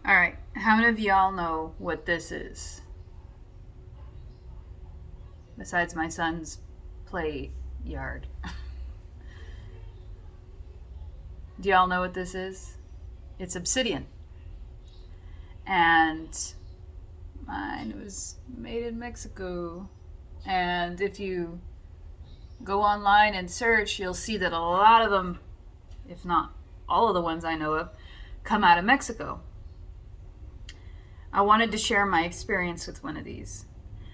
All right, how many of y'all know what this is? Besides my son's play yard. Do y'all know what this is? It's obsidian. And mine was made in Mexico. And if you go online and search, you'll see that a lot of them, if not all of the ones I know of, come out of Mexico. I wanted to share my experience with one of these.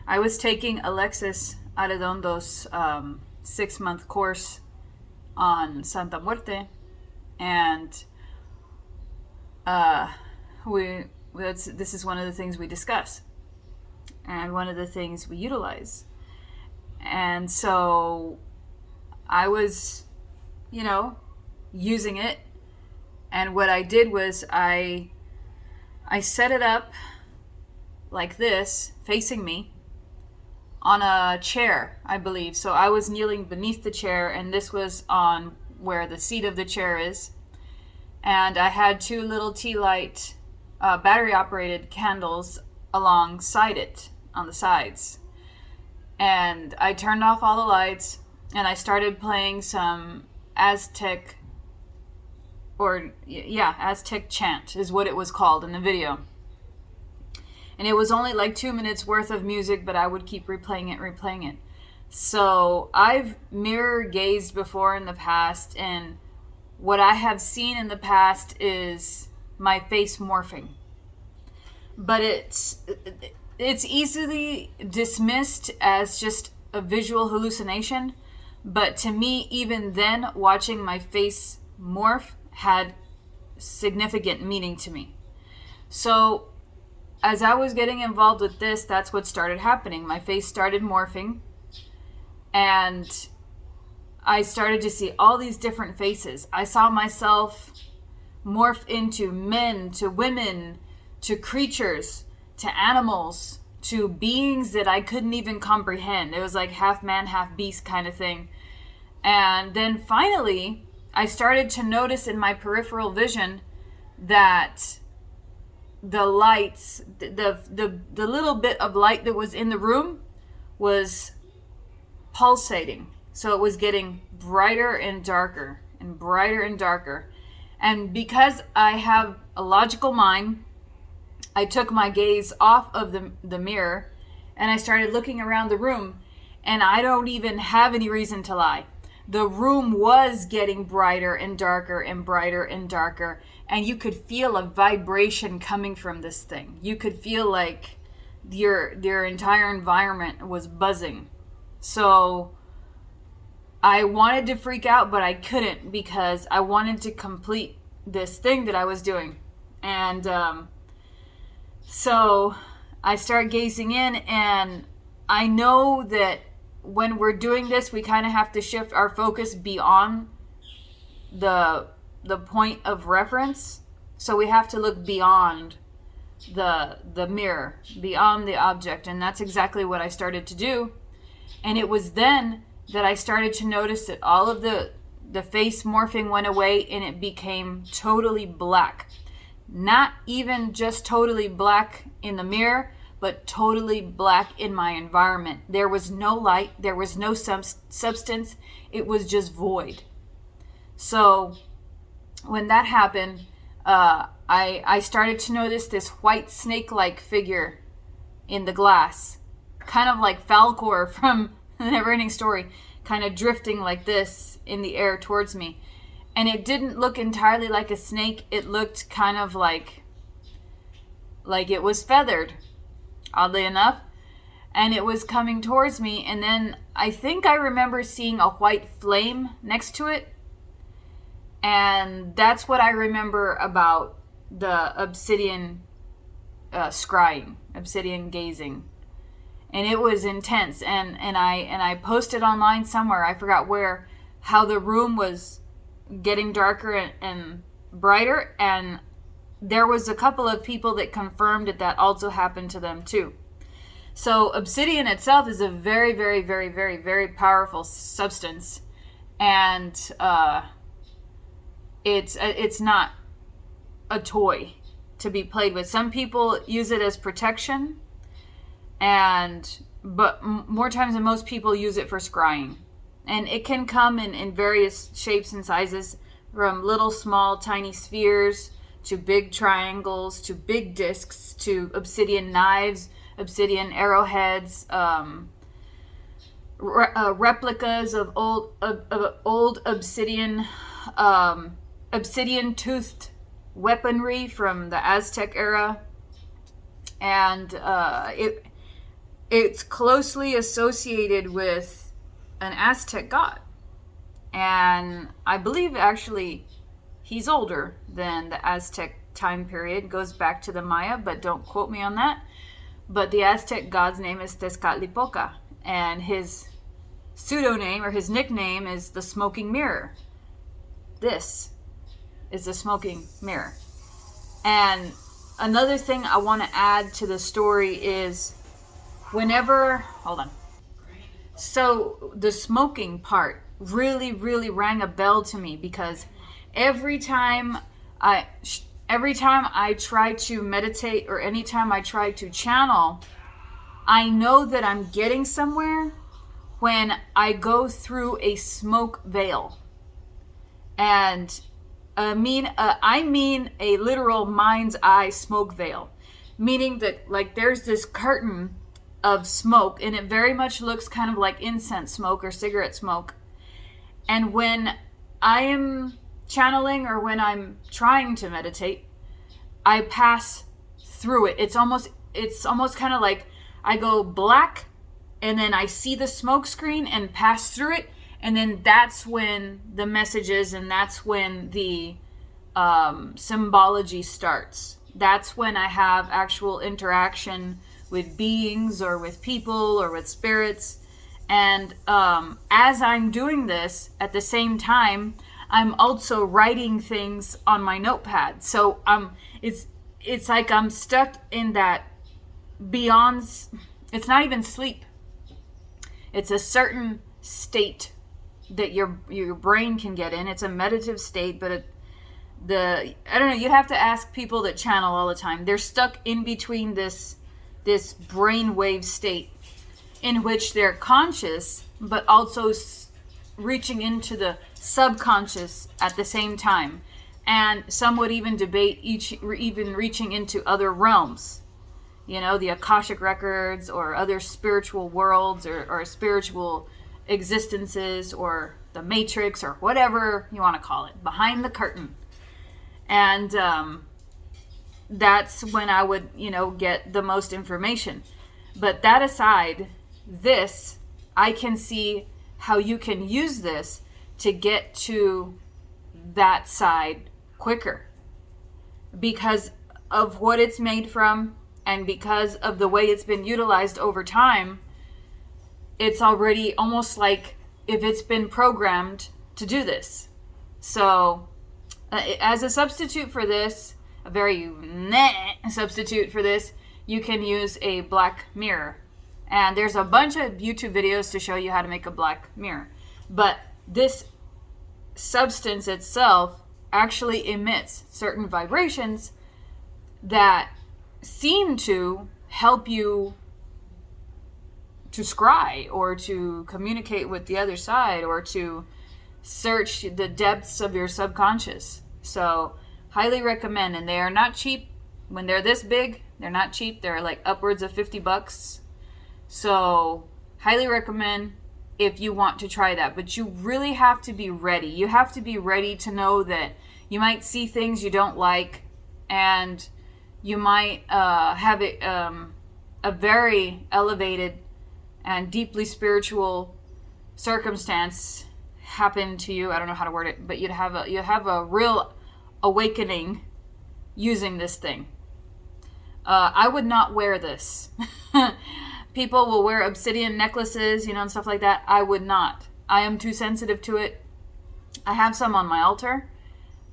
I was taking Alexis Arredondo's 6-month course on Santa Muerte, and uh, this is one of the things we discuss, and one of the things we utilize. And so I was, using it, and what I did was I set it up like this, facing me, on a chair, I believe. So I was kneeling beneath the chair, and this was on where the seat of the chair is. And I had two little tea light, battery operated candles alongside it on the sides. And I turned off all the lights, and I started playing some Aztec chant is what it was called in the video. And it was only like 2 minutes worth of music, but I would keep replaying it. So I've mirror gazed before in the past, and what I have seen in the past is my face morphing. But it's easily dismissed as just a visual hallucination. But to me, even then, watching my face morph had significant meaning to me. So as I was getting involved with this, that's what started happening. My face started morphing, and I started to see all these different faces. I saw myself morph into men, to women, to creatures, to animals, to beings that I couldn't even comprehend. It was like half man, half beast kind of thing. And then finally, I started to notice in my peripheral vision that the lights, the little bit of light that was in the room was pulsating. So it was getting brighter and darker and brighter and darker. And because I have a logical mind, I took my gaze off of the mirror, and I started looking around the room, and I don't even have any reason to lie. The room was getting brighter and darker and brighter and darker, and you could feel a vibration coming from this thing. You could feel like your entire environment was buzzing. So I wanted to freak out, but I couldn't, because I wanted to complete this thing that I was doing. And so I start gazing in, and I know that when we're doing this, we kind of have to shift our focus beyond the point of reference. So we have to look beyond the mirror, beyond the object, and that's exactly what I started to do. And it was then that I started to notice that all of the face morphing went away, and it became totally black. Not even just totally black in the mirror, but totally black in my environment. There was no light, there was no substance, it was just void. So when that happened, I started to notice this white snake-like figure in the glass, kind of like Falcor from the Neverending Story, kind of drifting like this in the air towards me. And it didn't look entirely like a snake. It looked kind of like it was feathered, oddly enough. And it was coming towards me. And then I think I remember seeing a white flame next to it. And that's what I remember about the obsidian scrying, obsidian gazing. And it was intense. And I posted online somewhere, I forgot where, how the room was getting darker and brighter, and there was a couple of people that confirmed that also happened to them too. So obsidian itself is a very, very, very, very, very powerful substance, and it's not a toy. to be played with. Some people use it as protection, but more times than most people use it for scrying. And it can come in various shapes and sizes, from little, small, tiny spheres to big triangles to big discs to obsidian knives, obsidian arrowheads, replicas of old obsidian toothed weaponry from the Aztec era, and it's closely associated with an Aztec god, and I believe actually he's older than the Aztec time period. Goes back to the Maya, but don't quote me on that. But the Aztec god's name is Tezcatlipoca, and his pseudonym or his nickname is the Smoking Mirror. This is the Smoking Mirror. And another thing I want to add to the story is hold on. So the smoking part really, really rang a bell to me, because every time I try to meditate, or anytime I try to channel, I know that I'm getting somewhere when I go through a smoke veil. And I mean a literal mind's eye smoke veil, meaning that like there's this curtain of smoke, and it very much looks kind of like incense smoke or cigarette smoke. And when I am channeling, or when I'm trying to meditate, I pass through it. It's almost kind of like I go black, and then I see the smoke screen and pass through it, and then that's when the messages, and that's when the symbology starts. That's when I have actual interaction with beings, or with people, or with spirits. And as I'm doing this, at the same time, I'm also writing things on my notepad. So it's like I'm stuck in that beyond. It's not even sleep. It's a certain state that your brain can get in. It's a meditative state, but I don't know. You have to ask people that channel all the time. They're stuck in between this brainwave state in which they're conscious, but also reaching into the subconscious at the same time. And some would even debate even reaching into other realms, the Akashic records, or other spiritual worlds, or spiritual existences, or the Matrix, or whatever you want to call it, behind the curtain. And that's when I would, get the most information. But that aside, I can see how you can use this to get to that side quicker, because of what it's made from, and because of the way it's been utilized over time. It's already almost like if it's been programmed to do this. So as a substitute for this, a very substitute for this, you can use a black mirror. And there's a bunch of YouTube videos to show you how to make a black mirror. But this substance itself actually emits certain vibrations that seem to help you to scry, or to communicate with the other side, or to search the depths of your subconscious. So highly recommend. And they are not cheap. When they're this big, they're not cheap. They're like upwards of $50. So highly recommend if you want to try that. But you really have to be ready. You have to be ready to know that you might see things you don't like, and you might have a very elevated and deeply spiritual circumstance happen to you. I don't know how to word it, but you have a real awakening using this thing. I would not wear this. People will wear obsidian necklaces, and stuff like that. I would not. I am too sensitive to it. I have some on my altar,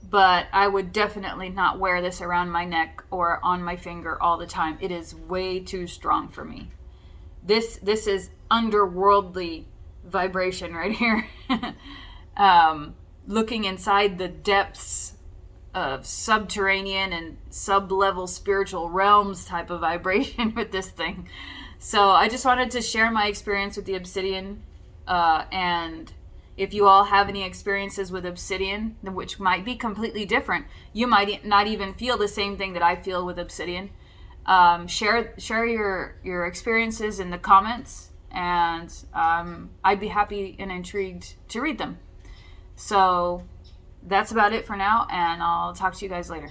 but I would definitely not wear this around my neck or on my finger all the time. It is way too strong for me. This is underworldly vibration right here. Looking inside the depths subterranean and sub-level spiritual realms type of vibration with this thing. So I just wanted to share my experience with the Obsidian, and if you all have any experiences with Obsidian, which might be completely different, you might not even feel the same thing that I feel with Obsidian. Share your experiences in the comments, and I'd be happy and intrigued to read them. So that's about it for now, and I'll talk to you guys later.